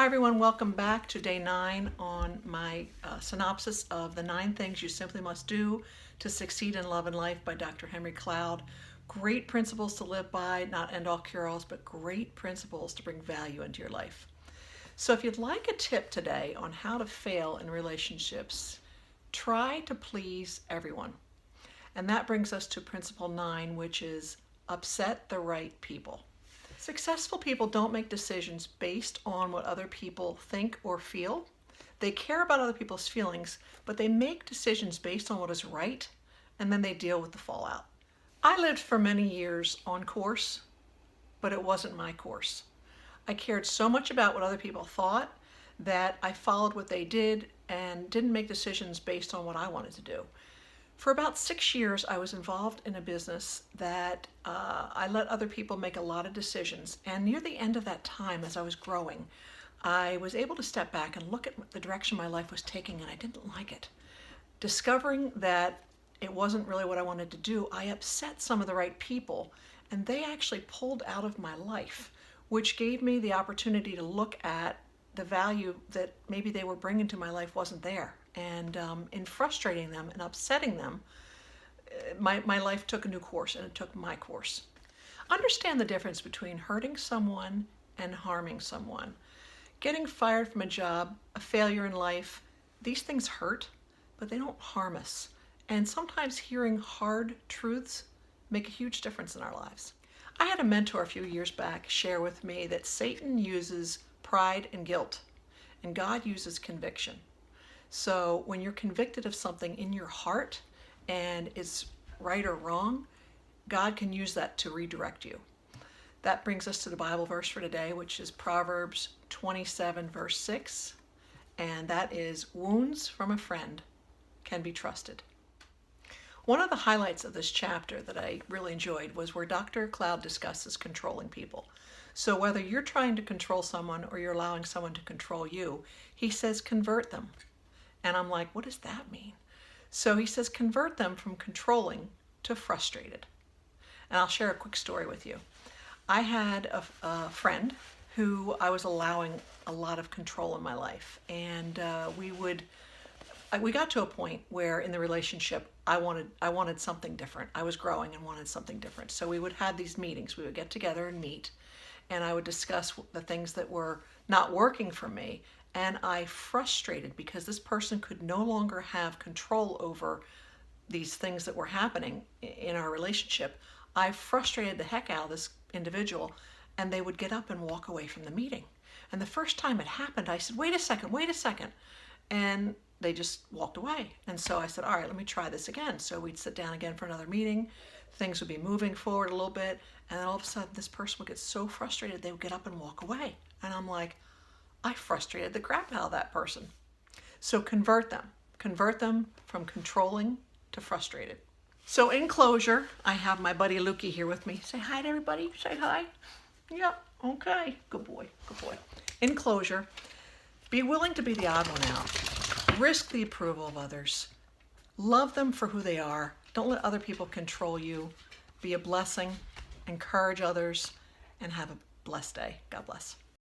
Hi everyone, welcome back to day 9 on my synopsis of the 9 things you simply must do to succeed in love and life by Dr. Henry Cloud. Great principles to live by, not end-all cure-alls, but great principles to bring value into your life. So if you'd like a tip today on how to fail in relationships, try to please everyone. And that brings us to principle 9, which is upset the right people. Successful people don't make decisions based on what other people think or feel. They care about other people's feelings, but they make decisions based on what is right, and then they deal with the fallout. I lived for many years on course, but it wasn't my course. I cared so much about what other people thought that I followed what they did and didn't make decisions based on what I wanted to do. For about 6 years, I was involved in a business that I let other people make a lot of decisions. And near the end of that time, as I was growing, I was able to step back and look at the direction my life was taking, and I didn't like it. Discovering that it wasn't really what I wanted to do, I upset some of the right people, and they actually pulled out of my life, which gave me the opportunity to look at the value that maybe they were bringing to my life wasn't there. And in frustrating them and upsetting them, my life took a new course, and it took my course. Understand the difference between hurting someone and harming someone. Getting fired from a job, a failure in life, these things hurt, but they don't harm us. And sometimes hearing hard truths make a huge difference in our lives. I had a mentor a few years back share with me that Satan uses pride and guilt, and God uses conviction. So when you're convicted of something in your heart and it's right or wrong, God can use that to redirect you. That brings us to the Bible verse for today, which is Proverbs 27, verse 6. And that is, wounds from a friend can be trusted. One of the highlights of this chapter that I really enjoyed was where Dr. Cloud discusses controlling people. So whether you're trying to control someone or you're allowing someone to control you, he says convert them. And I'm like, what does that mean? So he says, convert them from controlling to frustrated. And I'll share a quick story with you. I had a friend who I was allowing a lot of control in my life. And we got to a point where in the relationship, I wanted something different. I was growing and wanted something different. So we would have these meetings. We would get together and meet. And I would discuss the things that were not working for me. And I frustrated because this person could no longer have control over these things that were happening in our relationship. I frustrated the heck out of this individual, and they would get up and walk away from the meeting. And the first time it happened, I said, wait a second. And they just walked away. And so I said, all right, let me try this again. So we'd sit down again for another meeting. Things would be moving forward a little bit. And then all of a sudden, this person would get so frustrated, they would get up and walk away. And I'm like, I frustrated the crap out of that person. So convert them. Convert them from controlling to frustrated. So in closure, I have my buddy Lukey here with me. Say hi to everybody. Say hi. Yep. Okay. Good boy. Good boy. In closure, be willing to be the odd one out. Risk the approval of others. Love them for who they are. Don't let other people control you. Be a blessing. Encourage others. And have a blessed day. God bless.